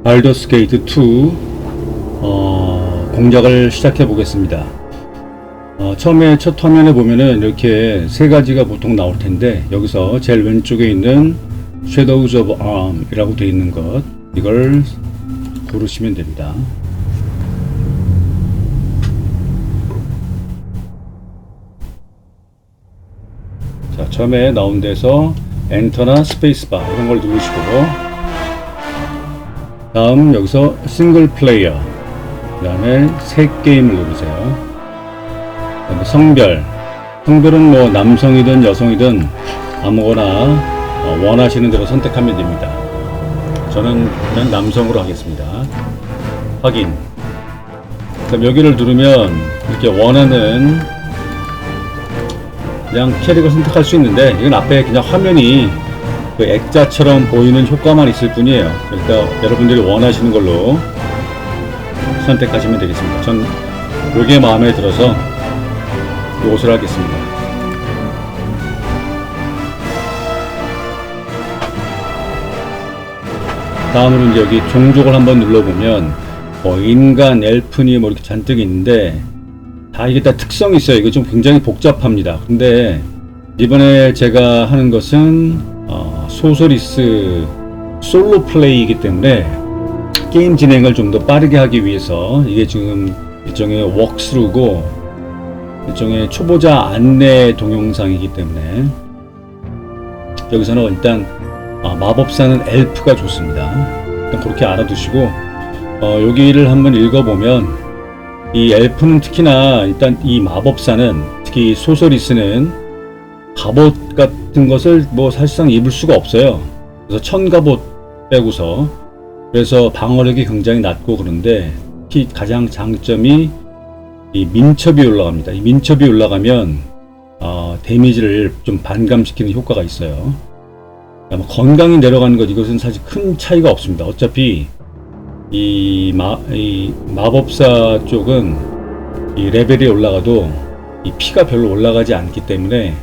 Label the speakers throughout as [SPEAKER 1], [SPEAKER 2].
[SPEAKER 1] 발더스 게이트 2 공작을 시작해 보겠습니다. 처음에 첫 화면에 보면은 이렇게 세 가지가 보통 나올 텐데, 여기서 제일 왼쪽에 있는 Shadows of Arm 이라고 되어 있는 것, 이걸 고르시면 됩니다. 자, 처음에 나온 데서 엔터나 스페이스바 이런 걸 누르시고, 다음 여기서 싱글 플레이어, 그 다음에 새 게임을 누르세요. 그 다음에 성별은 뭐 남성이든 여성이든 아무거나 원하시는 대로 선택하면 됩니다. 저는 그냥 남성으로 하겠습니다. 확인. 그럼 여기를 누르면 이렇게 원하는 그냥 캐릭을 선택할 수 있는데, 이건 앞에 그냥 화면이 그 액자처럼 보이는 효과만 있을 뿐이에요. 그러니까 여러분들이 원하시는 걸로 선택하시면 되겠습니다. 전 이게 마음에 들어서 이것을 하겠습니다. 다음으로 이제 여기 종족을 한번 눌러보면 뭐 인간, 엘프니 뭐 이렇게 잔뜩 있는데, 다 이게 다 특성이 있어요. 이거 좀 굉장히 복잡합니다. 근데 이번에 제가 하는 것은 소서리스 솔로 플레이이기 때문에 게임 진행을 좀 더 빠르게 하기 위해서, 이게 지금 일종의 워크스루고 일종의 초보자 안내 동영상이기 때문에 여기서는 일단 마법사는 엘프가 좋습니다. 일단 그렇게 알아두시고, 여기를 한번 읽어보면 이 엘프는 특히나, 일단 이 마법사는, 특히 소서리스는 갑옷 같은 것을 뭐 사실상 입을 수가 없어요. 그래서 천갑옷 빼고서, 그래서 방어력이 굉장히 낮고, 그런데 특히 가장 장점이 이 민첩이 올라갑니다. 이 민첩이 올라가면 데미지를 좀 반감시키는 효과가 있어요. 건강이 내려가는 것, 이것은 사실 큰 차이가 없습니다. 어차피 이 마법사 쪽은 이 레벨이 올라가도 이 피가 별로 올라가지 않기 때문에,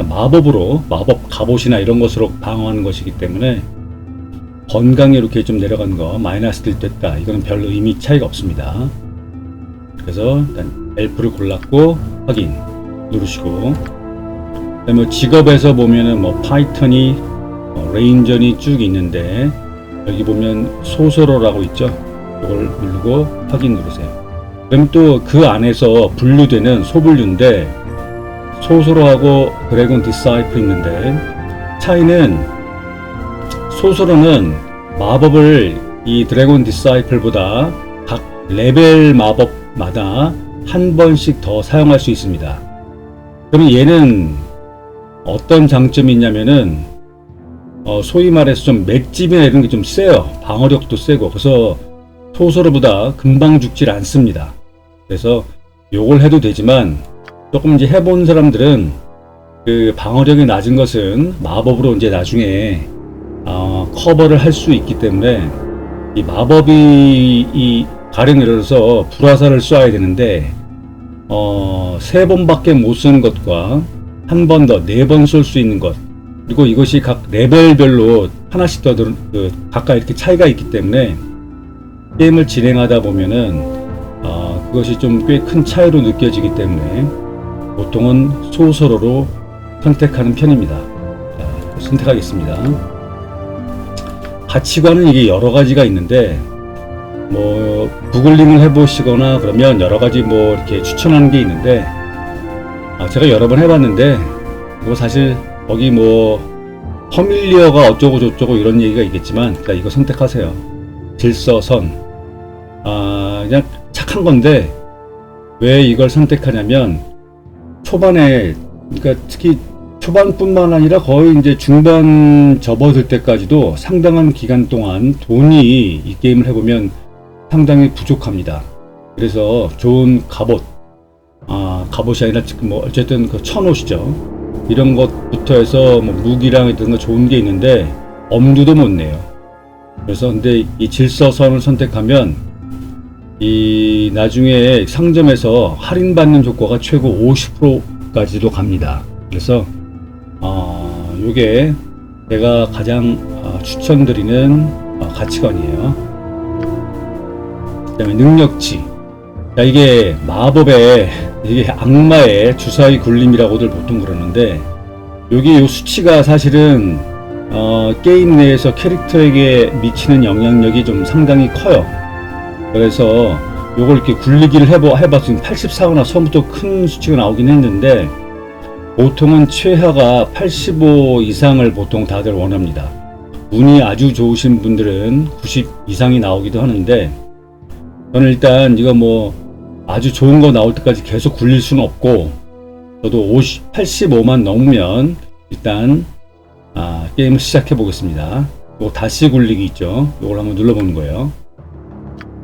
[SPEAKER 1] 마법 갑옷이나 이런 것으로 방어하는 것이기 때문에 건강이 이렇게 좀 내려간 거, 마이너스 됐다, 이거는 별로 의미 차이가 없습니다. 그래서 일단 엘프를 골랐고 확인 누르시고, 그다음에 직업에서 보면은 뭐 파이턴이 레인저니 쭉 있는데, 여기 보면 소서로라고 있죠. 이걸 누르고 확인 누르세요. 그럼 또 그 안에서 분류되는 소분류인데, 소서로하고 드래곤 디사이플 있는데, 차이는 소서로는 마법을 이 드래곤 디사이플보다 각 레벨 마법마다 한 번씩 더 사용할 수 있습니다. 그러면 얘는 어떤 장점이 있냐면은 소위 말해서 좀 맷집이나 이런 게 좀 세요. 방어력도 세고. 그래서 소서로보다 금방 죽질 않습니다. 그래서 요걸 해도 되지만, 조금 이제 해본 사람들은 그 방어력이 낮은 것은 마법으로 이제 나중에 커버를 할 수 있기 때문에, 이 마법이 이 가령 예를 들어서 불화살을 쏴야 되는데 3번밖에 못 쓰는 것과 한 번 더 4번 쏠 수 있는 것, 그리고 이것이 각 레벨별로 하나씩 더 각각 이렇게 차이가 있기 때문에 게임을 진행하다 보면은 그것이 좀 꽤 큰 차이로 느껴지기 때문에 보통은 소서로로 선택하는 편입니다. 자, 선택하겠습니다. 가치관은 이게 여러 가지가 있는데, 뭐 구글링을 해보시거나 그러면 여러 가지 뭐 이렇게 추천하는 게 있는데, 제가 여러 번 해봤는데, 뭐 사실 거기 뭐 퍼밀리어가 어쩌고 저쩌고 이런 얘기가 있겠지만, 그러니까 이거 선택하세요. 질서선. 그냥 착한 건데, 왜 이걸 선택하냐면, 초반에, 그러니까 특히 초반뿐만 아니라 거의 이제 중반 접어들 때까지도 상당한 기간 동안 돈이 이 게임을 해보면 상당히 부족합니다. 그래서 좋은 갑옷, 갑옷이 아니라 뭐 어쨌든 그 천옷이죠. 이런 것부터 해서 뭐 무기랑 이런 거 좋은 게 있는데 엄두도 못 내요. 그래서 근데 이 질서선을 선택하면 이 나중에 상점에서 할인받는 효과가 최고 50%까지도 갑니다. 그래서 요게 제가 가장 추천드리는 가치관이에요. 그다음에 능력치. 자, 이게 마법의, 이게 악마의 주사위 굴림이라고들 보통 그러는데, 여기 요 수치가 사실은 게임 내에서 캐릭터에게 미치는 영향력이 좀 상당히 커요. 그래서 요걸 이렇게 굴리기를 해봤으면 84거나 처음부터 큰 수치가 나오긴 했는데, 보통은 최하가 85 이상을 보통 다들 원합니다. 운이 아주 좋으신 분들은 90 이상이 나오기도 하는데, 저는 일단 이거 뭐 아주 좋은 거 나올 때까지 계속 굴릴 수는 없고, 저도 85만 넘으면 일단 게임을 시작해 보겠습니다. 요 다시 굴리기 있죠. 요걸 한번 눌러보는 거예요.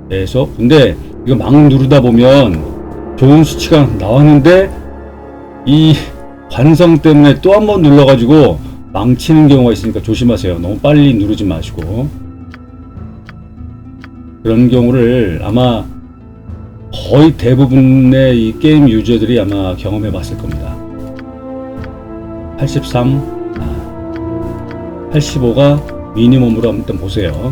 [SPEAKER 1] 계속. 근데 이거 막 누르다 보면 좋은 수치가 나왔는데 이 관성 때문에 또 한 번 눌러가지고 망치는 경우가 있으니까 조심하세요. 너무 빨리 누르지 마시고. 그런 경우를 아마 거의 대부분의 이 게임 유저들이 아마 경험해 봤을 겁니다. 83, 85가 미니멈으로 한번 보세요.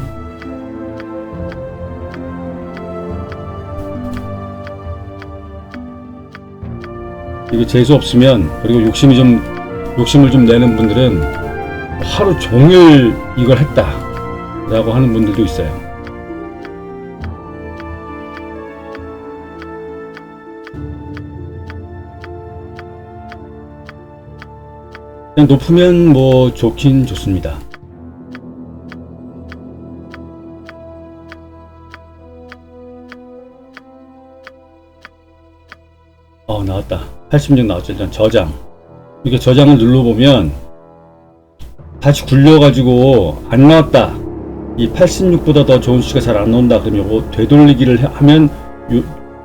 [SPEAKER 1] 이거 재수 없으면, 그리고 욕심을 좀 내는 분들은 하루 종일 이걸 했다 라고 하는 분들도 있어요. 그냥 높으면 뭐 좋긴 좋습니다. 나왔다. 86 나왔죠. 일단 저장. 이렇게 저장을 눌러보면 다시 굴려가지고 안 나왔다. 이 86보다 더 좋은 수치가 잘 안 나온다. 그럼 요거 되돌리기를 하면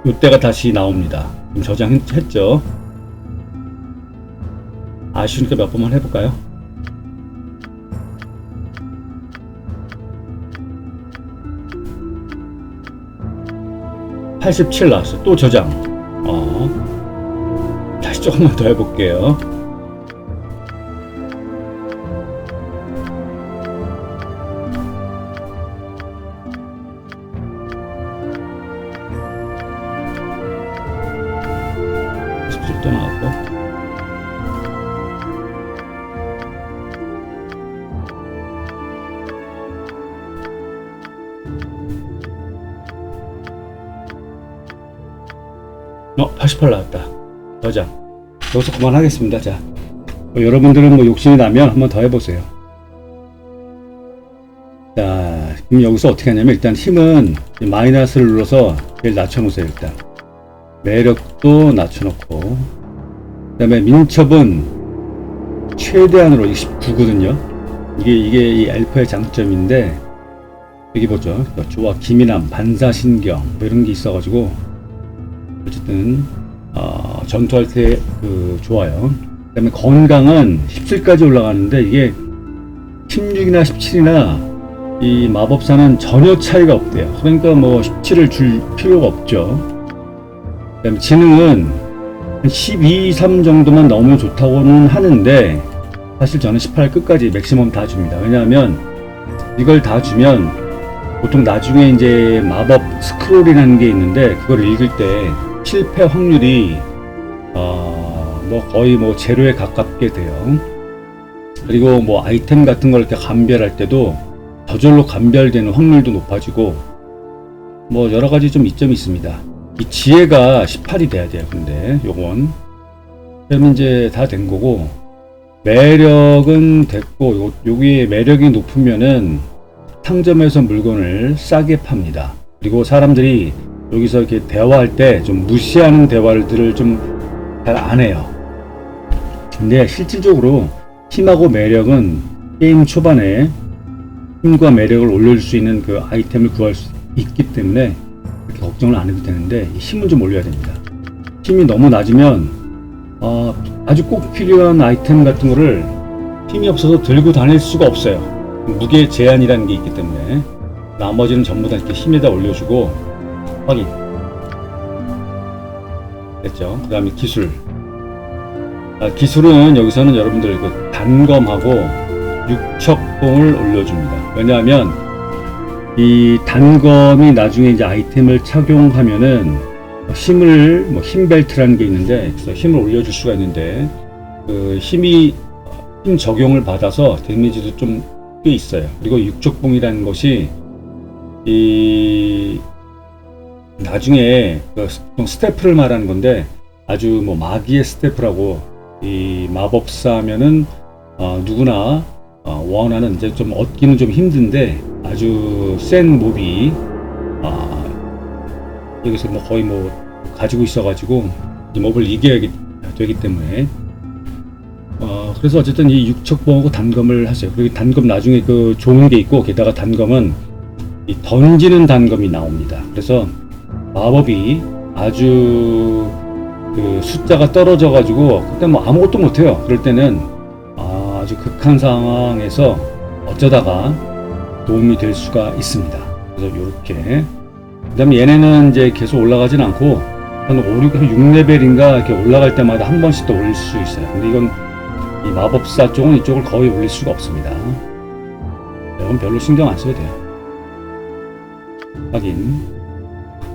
[SPEAKER 1] 요때가 다시 나옵니다. 그럼 저장했죠. 아쉬우니까 몇 번만 해볼까요? (87) 나왔어. 또 저장. 다시 조금만 더 해볼게요. 또 나왔고. 어, 88 나왔다. 저장. 여기서 그만하겠습니다. 자, 여러분들은 뭐 욕심이 나면 한번 더 해보세요. 자, 그럼 여기서 어떻게 하냐면, 일단 힘은 마이너스를 눌러서 제일 낮춰놓으세요. 일단 매력도 낮춰놓고, 그 다음에 민첩은 최대한으로 19거든요. 이게 이 엘프의 장점인데, 여기 보죠. 좋아, 기민함, 반사신경 뭐 이런 게 있어가지고 어쨌든 전투할 때 좋아요. 그 다음에 건강은 17까지 올라가는데, 이게 16이나 17이나 이 마법사는 전혀 차이가 없대요. 그러니까 뭐 17을 줄 필요가 없죠. 그 다음에 지능은 12, 3 정도만 넣으면 좋다고는 하는데, 사실 저는 18 끝까지 맥시멈 다 줍니다. 왜냐하면 이걸 다 주면 보통 나중에 이제 마법 스크롤이라는 게 있는데, 그걸 읽을 때 실패 확률이 뭐 거의 뭐 제로에 가깝게 돼요. 그리고 뭐 아이템 같은 걸 이렇게 감별할 때도 저절로 감별되는 확률도 높아지고, 뭐 여러 가지 좀 이점이 있습니다. 이 지혜가 18이 돼야 돼요. 근데 요건 그러면 이제 다 된 거고, 매력은 됐고, 여기에 매력이 높으면은 상점에서 물건을 싸게 팝니다. 그리고 사람들이 여기서 이렇게 대화할 때 좀 무시하는 대화들을 좀 잘 안 해요. 근데 실질적으로 힘하고 매력은 게임 초반에 힘과 매력을 올려줄 수 있는 그 아이템을 구할 수 있기 때문에 그렇게 걱정을 안 해도 되는데, 힘은 좀 올려야 됩니다. 힘이 너무 낮으면 아주 꼭 필요한 아이템 같은 거를 힘이 없어서 들고 다닐 수가 없어요. 무게 제한이라는 게 있기 때문에. 나머지는 전부 다 이렇게 힘에다 올려주고. 확인 됐죠. 그 다음에 기술. 기술은 여기서는 여러분들 단검하고 육척봉을 올려줍니다. 왜냐하면 이 단검이 나중에 이제 아이템을 착용하면은 힘을 뭐 힘벨트라는 게 있는데 그래서 힘을 올려줄 수가 있는데 그 힘 적용을 받아서 데미지도 좀 꽤 있어요. 그리고 육족봉이라는 것이 이 나중에 그 스태프를 말하는 건데 아주 뭐 마기의 스태프라고 이 마법사면은 누구나 원하는 이제 좀 얻기는 좀 힘든데 아주 센 몹이 여기서 뭐 거의 뭐 가지고 있어가지고 이 몹을 이겨야 되기 때문에 그래서 어쨌든 이 육척봉하고 단검을 하세요. 그리고 단검 나중에 그 좋은 게 있고 게다가 단검은 이 던지는 단검이 나옵니다. 그래서 마법이 아주 그 숫자가 떨어져 가지고 그때 뭐 아무것도 못해요. 그럴 때는 아주 극한 상황에서 어쩌다가 도움이 될 수가 있습니다. 그래서 이렇게 그다음에 얘네는 이제 계속 올라가진 않고 한 5, 6레벨인가 이렇게 올라갈 때마다 한 번씩 또 올릴 수 있어요. 근데 이건 이 마법사 쪽은 이쪽을 거의 올릴 수가 없습니다. 이건 별로 신경 안 써도 돼요. 하긴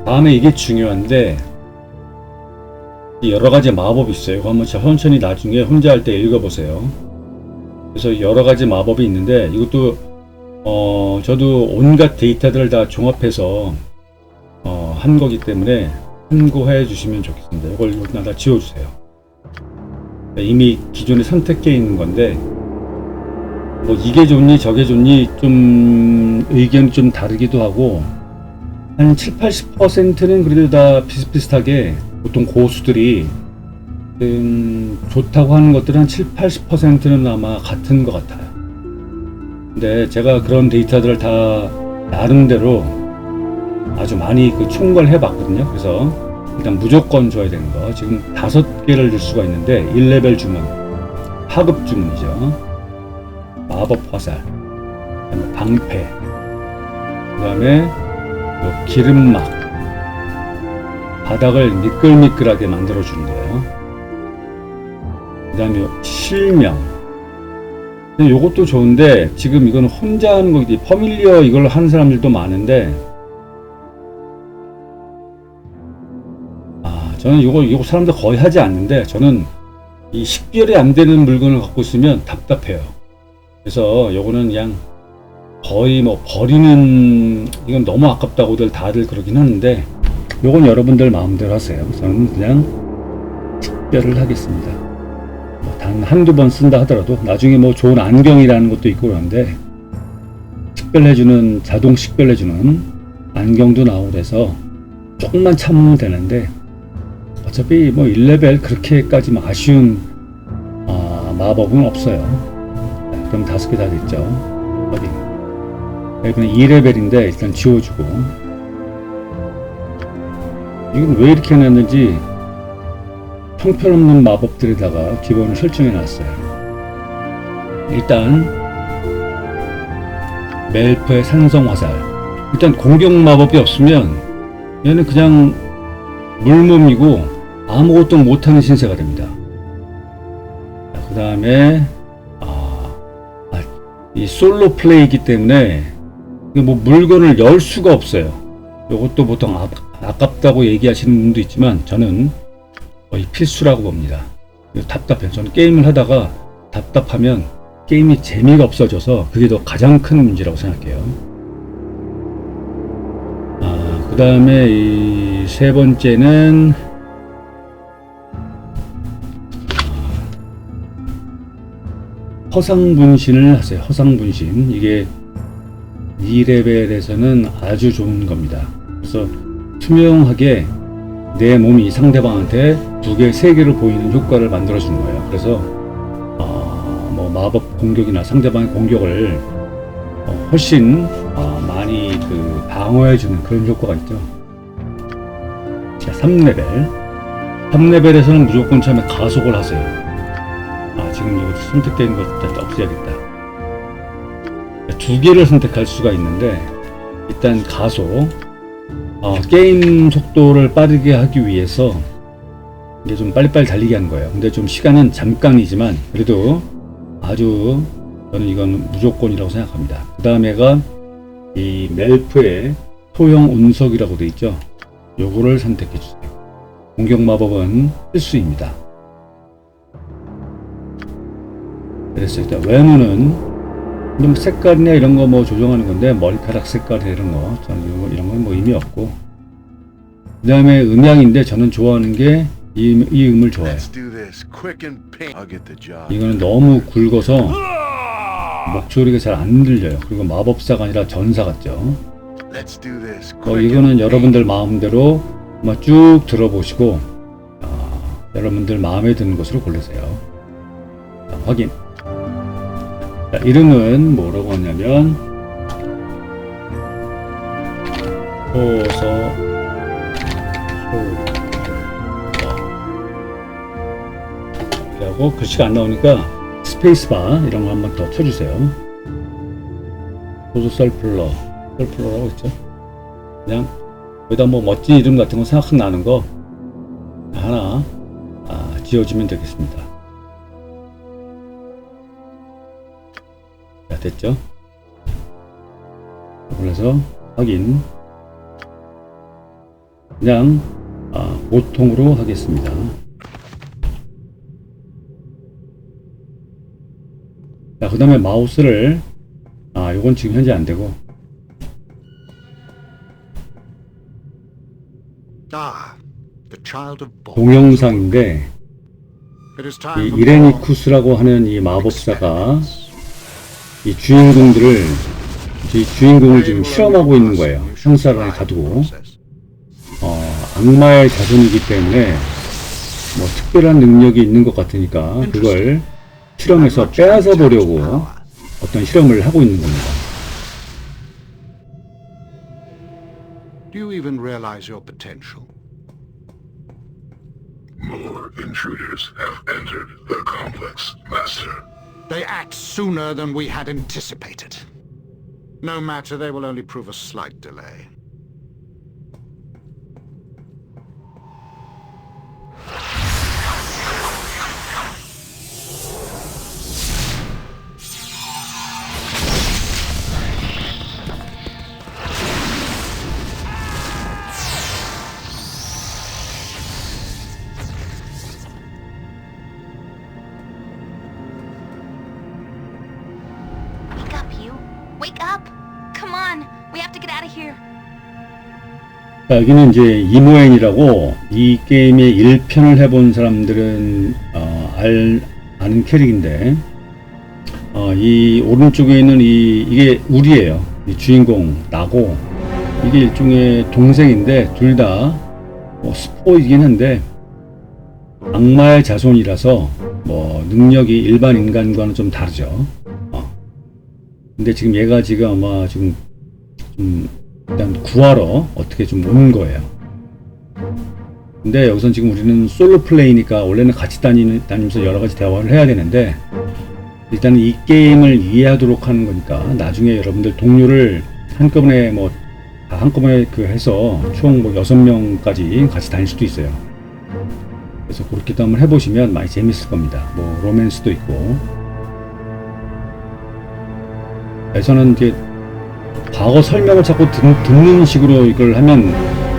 [SPEAKER 1] 다음에 이게 중요한데 여러 가지 마법이 있어요. 이거 한번 천천히 나중에 혼자 할 때 읽어보세요. 그래서 여러 가지 마법이 있는데 이것도 저도 온갖 데이터들을 다 종합해서 한 거기 때문에 참고해 주시면 좋겠습니다. 이걸 다 지워주세요. 이미 기존에 선택해 있는 건데 뭐 이게 좋니 저게 좋니 좀 의견이 좀 다르기도 하고 한 70-80%는 그래도 다 비슷비슷하게 보통 고수들이 좋다고 하는 것들은 한 70-80%는 아마 같은 것 같아요. 근데 제가 그런 데이터들을 다 나름대로 아주 많이 총괄해 봤거든요. 그래서 일단 무조건 줘야 되는 거 지금 5개를 줄 수가 있는데 1레벨 주문, 하급 주문이죠. 마법 화살, 그다음에 방패, 그다음에 기름막, 바닥을 미끌미끌하게 만들어 주는 거예요. 그다음에 실명. 요것도 좋은데 지금 이건 혼자 하는 거기 때문에 퍼밀리어 이걸 하는 사람들도 많은데 저는 이거 사람들 거의 하지 않는데 저는 이 식별이 안 되는 물건을 갖고 있으면 답답해요. 그래서 요거는 그냥 거의 뭐 버리는 이건 너무 아깝다고들 다들 그러긴 하는데 요건 여러분들 마음대로 하세요. 저는 그냥 식별을 하겠습니다. 단 한두 번 쓴다 하더라도 나중에 뭐 좋은 안경이라는 것도 있고 그런데 식별해주는 자동 식별해주는 안경도 나오고 그래서 조금만 참으면 되는데 어차피 뭐 1레벨 그렇게까지 뭐 아쉬운 마법은 없어요. 자, 그럼 5개 다 됐죠. 확인. 이번에 2레벨인데 일단 지워주고 이건 왜 이렇게 해놨는지 형편없는 마법들에다가 기본을 설정해 놨어요. 일단 멜프의 산성 화살. 일단 공격 마법이 없으면 얘는 그냥 물몸이고 아무것도 못하는 신세가 됩니다. 그 다음에 이 솔로 플레이이기 때문에 뭐 물건을 열 수가 없어요. 이것도 보통 아깝다고 얘기하시는 분도 있지만 저는 거의 필수라고 봅니다. 답답해요. 저는 게임을 하다가 답답하면 게임이 재미가 없어져서 그게 더 가장 큰 문제라고 생각해요. 그 다음에 이 세 번째는 허상분신을 하세요. 허상분신. 이게 2레벨에서는 아주 좋은 겁니다. 그래서 투명하게 내 몸이 상대방한테 2개, 3개를 보이는 효과를 만들어주는 거예요. 그래서 뭐 마법 공격이나 상대방의 공격을 훨씬 많이 그 방어해주는 그런 효과가 있죠. 자, 3레벨. 3레벨에서는 무조건 처음에 가속을 하세요. 지금 이거 선택되어 있는 것 일단 없애야겠다. 2개를 선택할 수가 있는데 일단 가속. 게임 속도를 빠르게 하기 위해서 이게 좀 빨리빨리 달리게 하는 거예요. 근데 좀 시간은 잠깐이지만 그래도 아주 저는 이건 무조건이라고 생각합니다. 그 다음에가 이 멜프의 소형 운석이라고 되어 있죠. 요거를 선택해 주세요. 공격 마법은 필수입니다. 그랬을 때 외모는 좀 색깔이나 이런 거 뭐 조정하는 건데 머리카락 색깔 이런 거 저는 이런 건 뭐 의미 없고, 그 다음에 음향인데 저는 좋아하는 게 이 음을 좋아해요. 이거는 너무 굵어서 목소리가 잘 안 들려요. 그리고 마법사가 아니라 전사 같죠. 이거는 여러분들 마음대로 쭉 들어보시고 여러분들 마음에 드는 것으로 고르세요. 자, 확인. 자, 이름은 뭐라고 하냐면 이렇게 하고 글씨가 안 나오니까 스페이스바 이런 거 한번 더 쳐주세요. 소수 썰플러라고 있죠. 그냥 여기다 뭐 멋진 이름 같은 거 생각나는 거 하나 지어주면 되겠습니다. 자, 됐죠? 그래서 확인. 그냥 보통으로 하겠습니다. 자, 그 다음에 마우스를 요건 지금 현재 안 되고 동영상인데 이 이레니쿠스라고 하는 이 마법사가 이 주인공을 지금 실험하고 있는 거예요. 형사를 가두고 악마의 자손이기 때문에 뭐 특별한 능력이 있는 것 같으니까 그걸 실험에서 빼앗아 보려고 어떤 실험을 하고 있는 겁니다.
[SPEAKER 2] Do you even realize your potential?
[SPEAKER 3] More intruders have entered the complex, Master.
[SPEAKER 2] They act sooner than we had anticipated. No matter, they will only prove a slight delay.
[SPEAKER 1] 자, 여기는 이제 이모엔이라고 이 게임의 1편을 해본 사람들은 아는 캐릭인데 이 오른쪽에 있는 이게 우리예요. 이 주인공 나고 이게 일종의 동생인데 둘 다 스포이긴 한데 악마의 자손이라서 뭐 능력이 일반 인간과는 좀 다르죠. 근데 지금 얘가 지금 아마 지금 좀 일단 구하러 어떻게 좀 오는 거예요. 근데 여기선 지금 우리는 솔로 플레이니까 원래는 같이 다니면서 여러 가지 대화를 해야 되는데 일단은 이 게임을 이해하도록 하는 거니까 나중에 여러분들 동료를 한꺼번에 해서 총 6명까지 같이 다닐 수도 있어요. 그래서 그렇게 한번 해보시면 많이 재밌을 겁니다. 뭐 로맨스도 있고. 저는 이제 과거 설명을 자꾸 듣는 식으로 이걸 하면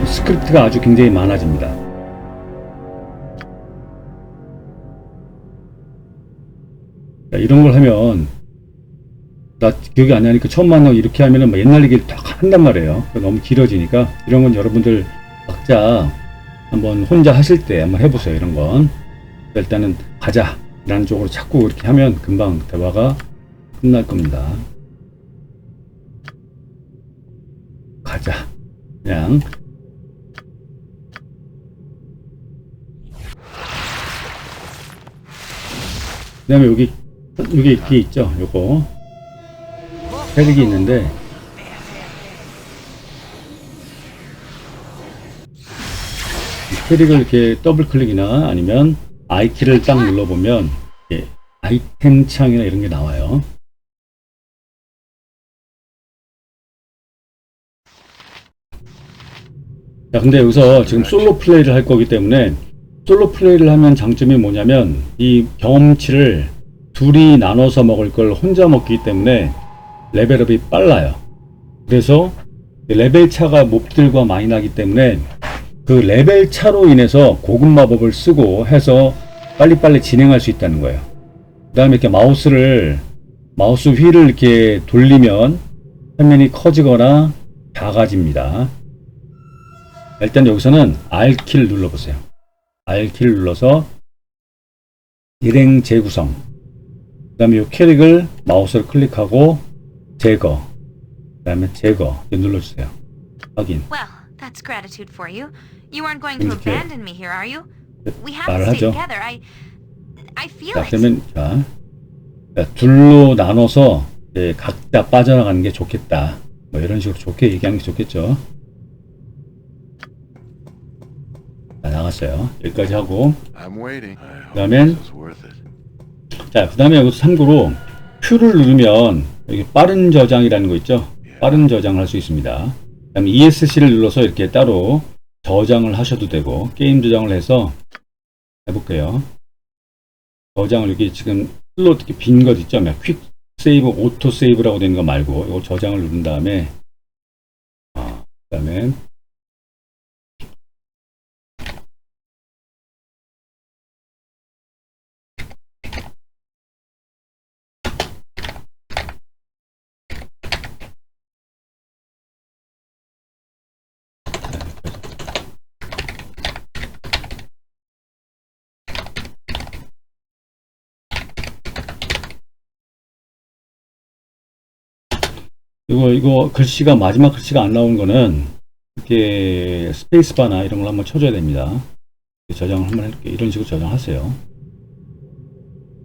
[SPEAKER 1] 스크립트가 아주 굉장히 많아집니다. 자, 이런 걸 하면 나 기억이 안 나니까 처음 만나고 이렇게 하면은 막 옛날 얘기를 딱 한단 말이에요. 너무 길어지니까 이런 건 여러분들 각자 한번 혼자 하실 때 한번 해보세요. 이런 건 일단은 가자 라는 쪽으로 자꾸 이렇게 하면 금방 대화가 끝날 겁니다. 가자. 그냥 그 다음에 여기 이렇게 있죠. 요거 캐릭이 있는데 이 캐릭을 이렇게 더블 클릭이나 아니면 I키를 딱 눌러보면 아이템 창이나 이런 게 나와요. 자, 근데 여기서 지금 솔로 플레이를 할 거기 때문에 솔로 플레이를 하면 장점이 뭐냐면 이 경험치를 둘이 나눠서 먹을 걸 혼자 먹기 때문에 레벨업이 빨라요. 그래서 레벨 차가 몹들과 많이 나기 때문에 그 레벨 차로 인해서 고급 마법을 쓰고 해서 빨리빨리 진행할 수 있다는 거예요. 그 다음에 이렇게 마우스 휠을 이렇게 돌리면 화면이 커지거나 작아집니다. 일단 여기서는 R키를 눌러보세요. R키를 눌러서 일행 재구성, 그 다음에 이 캐릭을 마우스를 클릭하고 제거, 그 다음에 제거 눌러주세요. 확인.
[SPEAKER 4] Well, that's gratitude for you. You aren't going to
[SPEAKER 1] 이렇게
[SPEAKER 4] abandon me here, are you? We have
[SPEAKER 1] 말을
[SPEAKER 4] to stay
[SPEAKER 1] 하죠.
[SPEAKER 4] together. I feel
[SPEAKER 1] 자,
[SPEAKER 4] it.
[SPEAKER 1] 그러면 자, 둘로 나눠서 각자 빠져나가는 게 좋겠다. 뭐 이런 식으로 좋게 얘기하는 게 좋겠죠. 자, 나갔어요. 여기까지 하고
[SPEAKER 3] I'm waiting. I hope
[SPEAKER 1] 그다음엔
[SPEAKER 3] this is worth it.
[SPEAKER 1] 자, 그 다음에 여기서 참고로 Q를 누르면 여기 빠른 저장이라는 거 있죠. 빠른 저장을 할 수 있습니다. 그 다음에 ESC를 눌러서 이렇게 따로 저장을 하셔도 되고 게임 저장을 해서 해볼게요. 저장을 여기 지금 슬롯 이렇게 빈 것 있죠. 퀵 세이브, 오토 세이브라고 되는 거 말고 이거 저장을 누른 다음에 그 다음에 이거 글씨가 마지막 글씨가 안 나오는 거는 이렇게 스페이스바나 이런 걸 한번 쳐줘야 됩니다. 저장을 한번 해볼게요. 이런 식으로 저장하세요.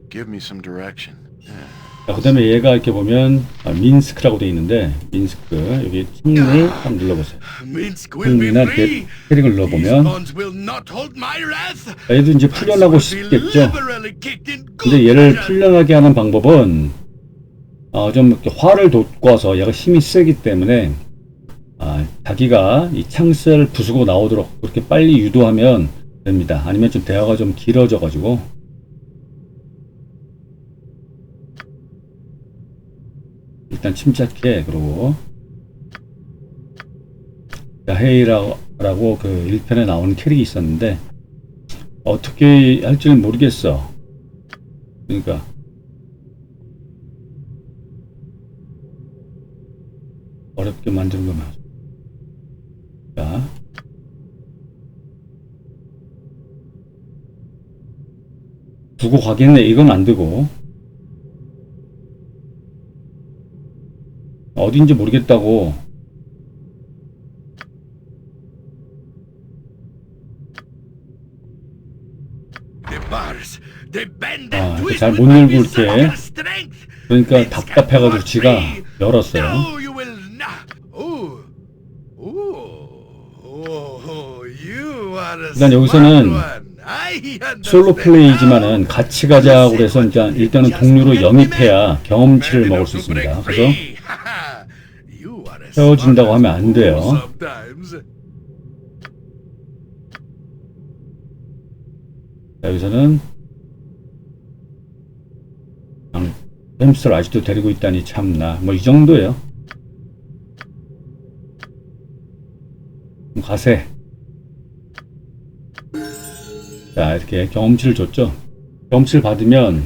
[SPEAKER 3] Give me some direction.
[SPEAKER 1] 자, 그 다음에 얘가 이렇게 보면 민스크라고 되어 있는데 민스크 여기 침을 한번 눌러보세요. 침이나 이렇게 캐릭을 눌러보면 자, 얘도 이제 풀려나고 싶겠죠. 근데 얘를 풀려나게 하는 방법은 좀 이렇게 활을 돋궈서 얘가 힘이 세기 때문에 자기가 이 창살을 부수고 나오도록 그렇게 빨리 유도하면 됩니다. 아니면 좀 대화가 좀 길어져 가지고 일단 침착해. 그러고 헤이라고 그 1편에 나오는 캐릭이 있었는데 어떻게 할지를 모르겠어. 그러니까 어렵게 만드는 거면 자 두고 가겠네. 이건 안 되고 어딘지 모르겠다고. 잘 못 열고 이렇게 그러니까 답답해가지고 지가 열었어요. 일단 여기서는 솔로 플레이지만은 같이 가자고 그래서 일단은 동료로 영입해야 경험치를 먹을 수 있습니다. 그래서 헤어진다고 하면 안 돼요. 자, 여기서는 햄스터를 아직도 데리고 있다니 참나. 뭐 이 정도예요. 가세. 자, 이렇게 경험치를 줬죠. 경험치를 받으면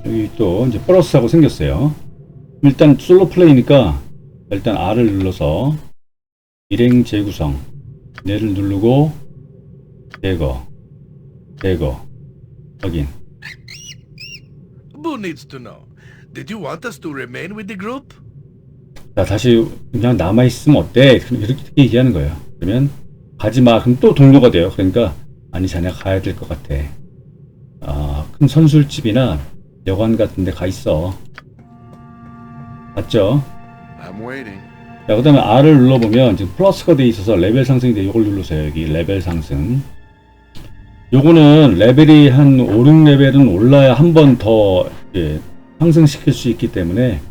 [SPEAKER 1] 여기 또 이제 플러스하고 생겼어요. 일단 솔로 플레이니까 일단 R을 눌러서 일행 재구성 얘를 누르고 제거 확인.
[SPEAKER 5] Who needs to know? Did you want us to remain with the group?
[SPEAKER 1] 자, 다시 그냥 남아있으면 어때? 이렇게 얘기하는 거예요. 그러면 가지마. 그럼 또 동료가 돼요. 그러니까 아니 자네가 가야 될 것 같아. 큰 선술집이나 여관 같은 데 가 있어. 맞죠?
[SPEAKER 3] I'm waiting.
[SPEAKER 1] 자, 그 다음에 R을 눌러보면 지금 플러스가 돼 있어서 레벨 상승이 돼. 이걸 누르세요. 여기 레벨 상승. 요거는 레벨이 한 5, 6레벨은 올라야 한 번 더 상승시킬 수 있기 때문에.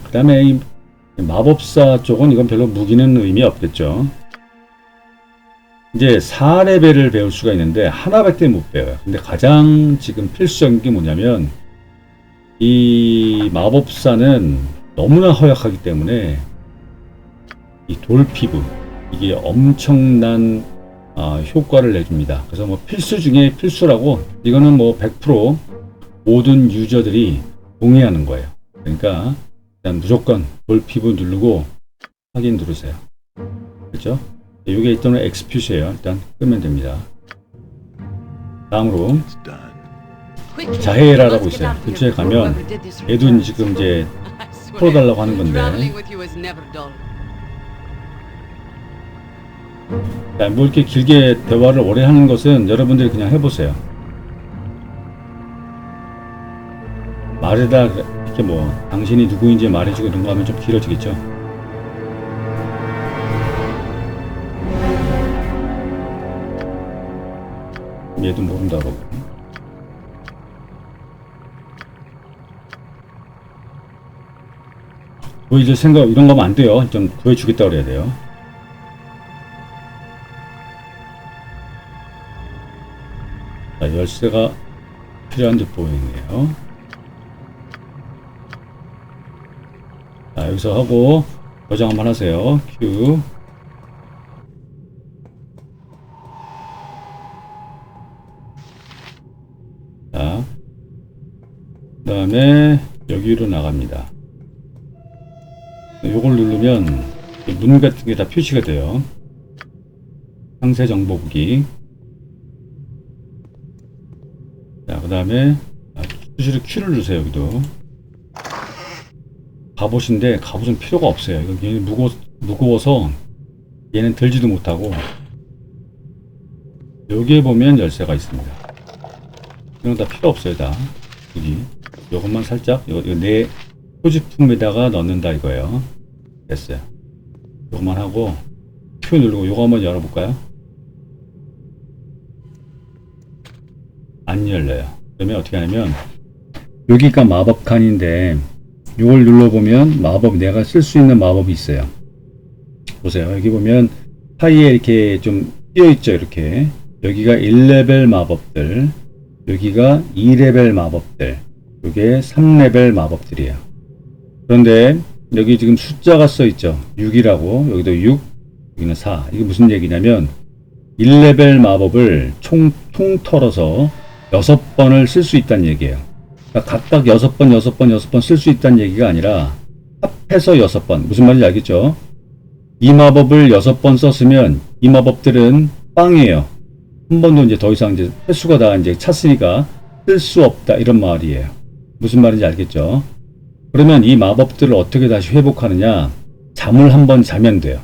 [SPEAKER 1] 그 다음에 이 마법사 쪽은 이건 별로 무기는 의미 없겠죠. 이제 4레벨을 배울 수가 있는데 하나밖에 못 배워요. 근데 가장 지금 필수적인 게 뭐냐면 이 마법사는 너무나 허약하기 때문에 이 돌피부 이게 엄청난 효과를 내줍니다. 그래서 뭐 필수 중에 필수라고 이거는 뭐 100% 모든 유저들이 동의하는 거예요. 그러니까 일단 무조건 돌피부 누르고 확인 누르세요. 그렇죠? 이게 있던 엑스큐시예요. 일단 끄면 됩니다. 다음으로 자헤라라고 있어요. 근처에 가면 얘도 지금 이제 풀어달라고 하는 건데, 자, 뭐 이렇게 길게 대화를 오래 하는 것은 여러분들이 그냥 해보세요. 말에다 이렇게 뭐 당신이 누구인지 말해주고 이런 거 하면 좀 길어지겠죠. 얘도 모른다 그러고. 보여줄 생각 이런 거 하면 안 돼요. 좀 보여주겠다 그래야 돼요. 자, 열쇠가 필요한 듯 보이네요. 자, 여기서 하고 저장 한번 하세요. 큐. 자, 그 다음에 여기로 나갑니다. 요걸 누르면 문 같은 게 다 표시가 돼요. 상세 정보 보기. 자, 그 다음에 수시로 Q를 누르세요. 여기도 갑옷인데 갑옷은 필요가 없어요. 이거 무거워서 얘는 들지도 못하고. 여기에 보면 열쇠가 있습니다. 이건 다 필요 없어요. 다 여기 요것만 살짝 이거 내 소지품에다가 넣는다 이거예요. 됐어요. 요것만 하고 Q 누르고 요거 한번 열어볼까요? 안 열려요. 그러면 어떻게 하냐면 여기가 마법 칸인데 요걸 눌러보면 마법, 내가 쓸 수 있는 마법이 있어요. 보세요. 여기 보면 사이에 이렇게 좀 띄어있죠. 이렇게 여기가 1레벨 마법들, 여기가 2레벨 마법들, 요게 3레벨 마법들이에요. 그런데 여기 지금 숫자가 써있죠. 6이라고. 여기도 6, 여기는 4. 이게 무슨 얘기냐면 1레벨 마법을 총 털어서 6번을 쓸 수 있다는 얘기예요. 그러니까 각각 6번 쓸 수 있다는 얘기가 아니라 합해서 6번. 무슨 말인지 알겠죠? 이 마법을 6번 썼으면 이 마법들은 빵이에요. 한 번도 이제 더 이상 이제 횟수가 다 이제 찼으니까 쓸 수 없다. 이런 말이에요. 무슨 말인지 알겠죠? 그러면 이 마법들을 어떻게 다시 회복하느냐? 잠을 한번 자면 돼요.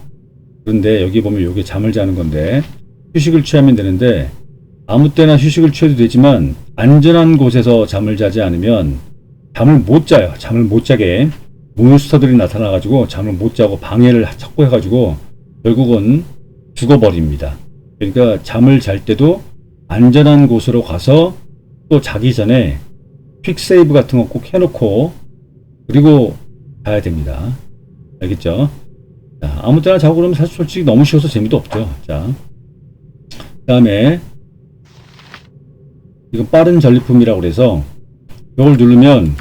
[SPEAKER 1] 그런데 여기 보면 이게 잠을 자는 건데 휴식을 취하면 되는데 아무 때나 휴식을 취해도 되지만 안전한 곳에서 잠을 자지 않으면 잠을 못 자요. 잠을 못 자게 몬스터들이 나타나가지고 잠을 못 자고 방해를 자꾸 해가지고 결국은 죽어버립니다. 그러니까 잠을 잘 때도 안전한 곳으로 가서 또 자기 전에 퀵 세이브 같은 거 꼭 해놓고 그리고 가야 됩니다. 알겠죠? 자, 아무 때나 자고 그러면 사실 솔직히 너무 쉬워서 재미도 없죠. 자, 그 다음에 이건 빠른 전리품이라고 그래서 이걸 누르면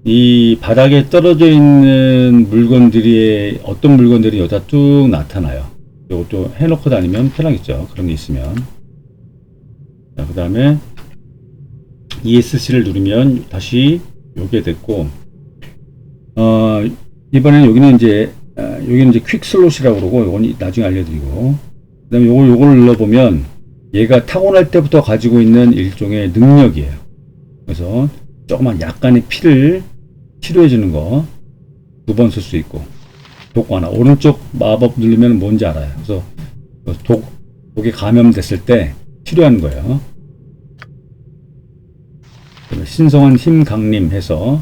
[SPEAKER 1] 이 바닥에 떨어져 있는 물건들이 어떤 물건들이 여기다 쭉 나타나요. 이것도 해놓고 다니면 편하겠죠. 그런 게 있으면. 자, 그 다음에 ESC를 누르면 다시 요게 됐고, 이번에는 여기는 이제 퀵 슬롯이라고 그러고, 이건 나중에 알려드리고, 그 다음에 요걸 눌러보면 얘가 타고날 때부터 가지고 있는 일종의 능력이에요. 그래서 조그만 약간의 피를 치료해주는 거 2번 쓸 수 있고, 독 하나, 오른쪽 마법 누르면 뭔지 알아요. 그래서 독에 감염됐을 때 치료하는 거예요. 신성한 힘 강림 해서,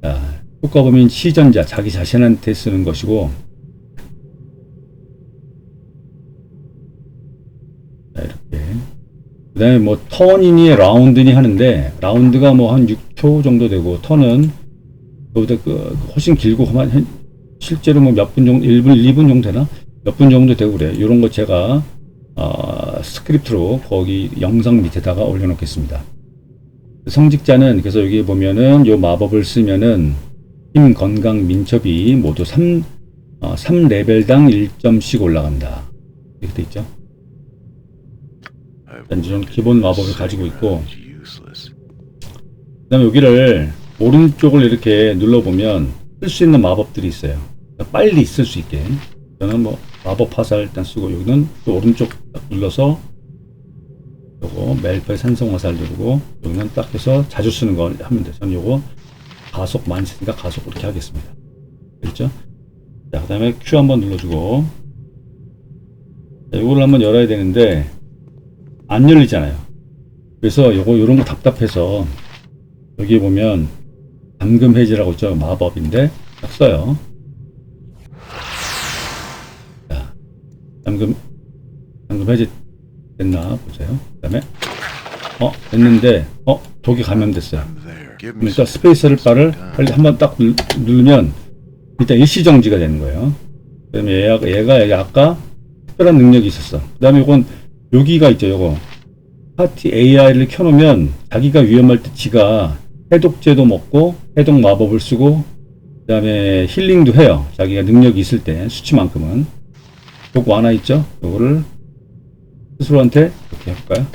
[SPEAKER 1] 자, 효과 보면 시전자, 자기 자신한테 쓰는 것이고, 자, 이렇게. 그 다음에 뭐 턴이니 라운드니 하는데, 라운드가 뭐 한 6초 정도 되고, 턴은 그보다 훨씬 길고, 실제로 뭐 몇 분 정도, 1분, 2분 정도 되나? 몇 분 정도 되고 그래요. 이런 거 제가 스크립트로 거기 영상 밑에다가 올려놓겠습니다. 성직자는 그래서 여기 보면은 요 마법을 쓰면은 힘, 건강, 민첩이 모두 3레벨당 1점씩 올라간다. 이렇게 돼 있죠. 일단 이런 기본 마법을 가지고 있고, 그 다음에 여기를 오른쪽을 이렇게 눌러보면 쓸 수 있는 마법들이 있어요. 그러니까 빨리 쓸 수 있게. 저는 뭐 마법 화살 일단 쓰고, 여기는 또 오른쪽 딱 눌러서 요거 멜퍼의 산성 화살 누르고, 여기는 딱 해서 자주 쓰는 거 하면 돼요. 저는 요거 가속 많이 쓰니까 가속 그렇게 하겠습니다. 그렇죠? 자, 그 다음에 Q 한번 눌러주고, 자, 요거를 한번 열어야 되는데 안 열리잖아요. 그래서 요런 거 답답해서 여기 보면 잠금 해제라고 있죠. 마법인데 딱 써요. 자, 잠금 해제 됐나 보세요. 그 다음에 됐는데 독이 감염됐어요. 그러니까 스페이스를 바를 빨리 한번 딱 누르면 일단 일시정지가 되는 거예요. 그 다음에 얘가 아까 특별한 능력이 있었어. 그 다음에 이건 여기가 있죠. 요거 파티 AI를 켜놓으면 자기가 위험할 때 지가 해독제도 먹고 해독 마법을 쓰고, 그 다음에 힐링도 해요. 자기가 능력이 있을 때 수치만큼은. 요거 하나 있죠. 요거를 스스로한테 이렇게 해볼까요?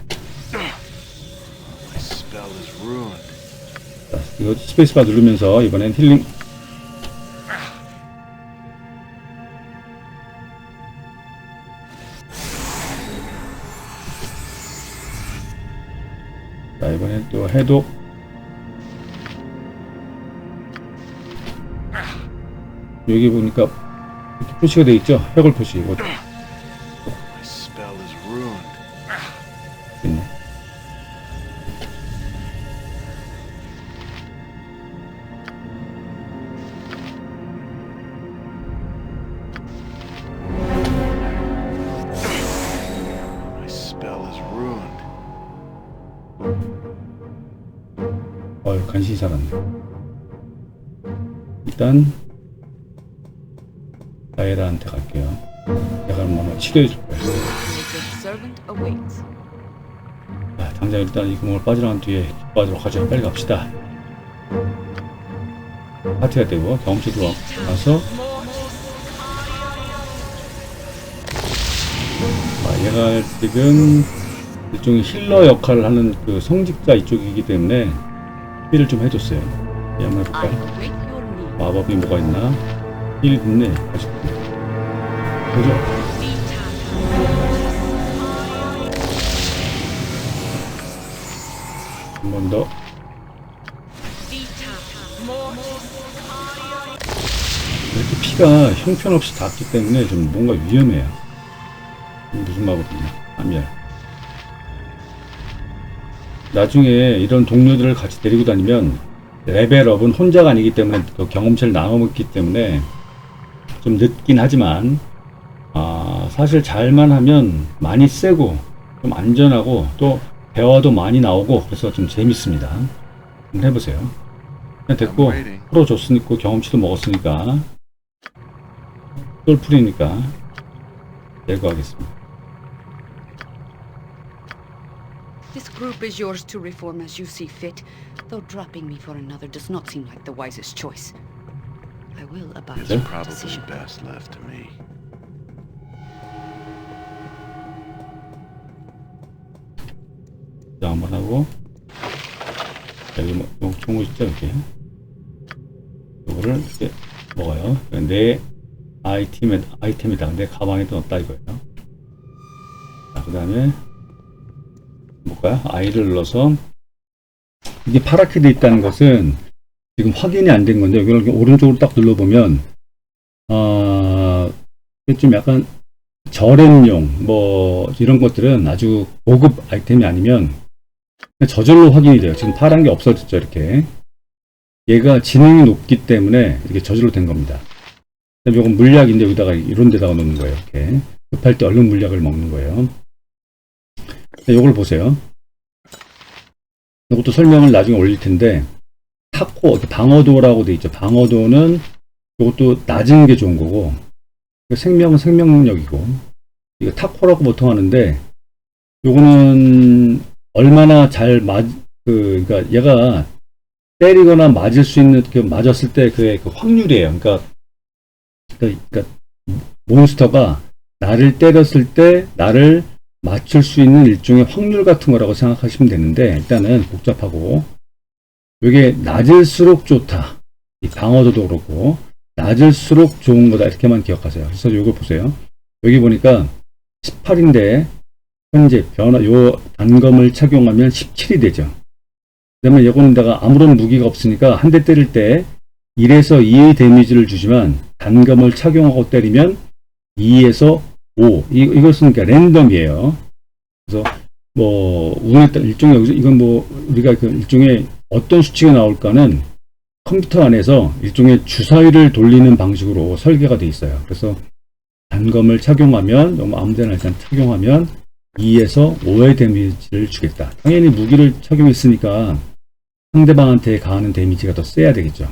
[SPEAKER 1] 자, 이거 스페이스바 누르면서 이번엔 힐링. 자, 이번엔 또 해독. 여기 보니까 이렇게 표시가 되어 있죠. 해골 표시. 이거 있네. 간신히 살았네. 일단 다이라한테 갈게요. 내가 한번 치료해줄 거야. 자, 당장 일단 이 구멍을 빠지러 간 뒤에 빠지도록 하죠. 빨리 갑시다. 파티가 되고 경험치도 와서 얘가 지금 일종의 힐러 역할을 하는 그 성직자 이쪽이기 때문에 힐을 좀 해줬어요. 이 한번 해볼까요? 마법이 뭐가 있나? 힐 있네. 아직도. 보죠. 한 번 더. 이렇게 피가 형편없이 닿기 때문에 좀 뭔가 위험해요. 무슨 마법이냐? 암열. 나중에 이런 동료들을 같이 데리고 다니면 레벨업은 혼자가 아니기 때문에 그 경험치를 나눠 먹기 때문에 좀 늦긴 하지만 사실 잘만 하면 많이 세고 좀 안전하고 또 대화도 많이 나오고 그래서 좀 재밌습니다. 한번 해보세요. 그냥 됐고 풀어줬으니까 경험치도 먹었으니까 똘풀이니까 제거하겠습니다.
[SPEAKER 6] This group is yours to reform as you see fit, though dropping me for another does not seem like the wisest choice. I will abide by your decision.
[SPEAKER 3] best left to me.
[SPEAKER 1] 자, 한번 하고 여기 뭐 좋은 거 있죠? 이렇게 이거를 이렇게 먹어요. 내 아이템이다. 내 가방에 넣었다 이거예요. 자, 그 다음에 볼까요? I를 눌러서 이게 파랗게 돼 있다는 것은 지금 확인이 안 된 건데 여기를 오른쪽으로 딱 눌러보면 좀 약간 저렴용 뭐 이런 것들은 아주 고급 아이템이 아니면 저절로 확인이 돼요. 지금 파란 게 없어졌죠. 이렇게 얘가 지능이 높기 때문에 이렇게 저절로 된 겁니다. 이건 물약인데 여기다가 이런 데다가 놓는 거예요. 이렇게 급할 때 얼른 물약을 먹는 거예요. 요걸 보세요. 이것도 설명을 나중에 올릴 텐데 타코, 방어도라고 돼 있죠. 방어도는 이것도 낮은 게 좋은 거고 생명은 생명력이고 이거 타코라고 보통 하는데 요거는 얼마나 잘 그러니까 얘가 때리거나 맞을 수 있는 맞았을 때 그 확률이에요. 그러니까 몬스터가 나를 때렸을 때 나를 맞출 수 있는 일종의 확률 같은 거라고 생각하시면 되는데, 일단은 복잡하고, 이게 낮을수록 좋다. 이 방어도도 그렇고 낮을수록 좋은 거다, 이렇게만 기억하세요. 그래서 이걸 보세요. 여기 보니까 18인데 현재 요 단검을 착용하면 17이 되죠. 그다음에 이거는 내가 아무런 무기가 없으니까 한 대 때릴 때 1에서 2의 데미지를 주지만 단검을 착용하고 때리면 2에서 5. 이것은 그러니까 랜덤이에요. 그래서 뭐 운에 따라 일종의, 이건 뭐 우리가 그 일종의 어떤 수치가 나올까는 컴퓨터 안에서 일종의 주사위를 돌리는 방식으로 설계가 되어 있어요. 그래서 단검을 착용하면, 아무데나 일단 착용하면 2에서 5의 데미지를 주겠다. 당연히 무기를 착용했으니까 상대방한테 가하는 데미지가 더 세야 되겠죠.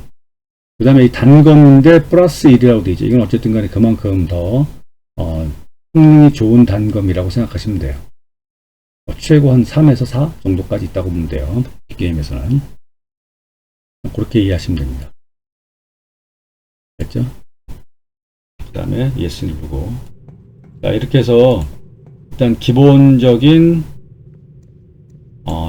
[SPEAKER 1] 그 다음에 이 단검인데 플러스 1이라고 되어 있죠. 이건 어쨌든 간에 그만큼 더 성능이 좋은 단검이라고 생각하시면 돼요. 최고 한 3에서 4 정도까지 있다고 보면 돼요. 이 게임에서는. 그렇게 이해하시면 됩니다. 됐죠? 그 다음에 yes 누르고. 자, 이렇게 해서 일단 기본적인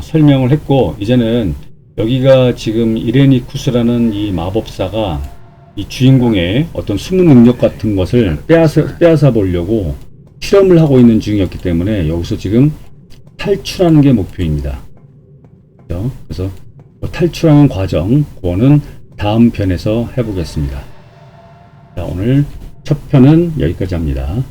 [SPEAKER 1] 설명을 했고, 이제는 여기가 지금 이레니쿠스라는 이 마법사가 이 주인공의 어떤 숨은 능력 같은 것을 빼앗아 보려고 실험을 하고 있는 중이었기 때문에 여기서 지금 탈출하는 게 목표입니다. 그래서 탈출하는 과정, 그거는 다음 편에서 해보겠습니다. 자, 오늘 첫 편은 여기까지 합니다.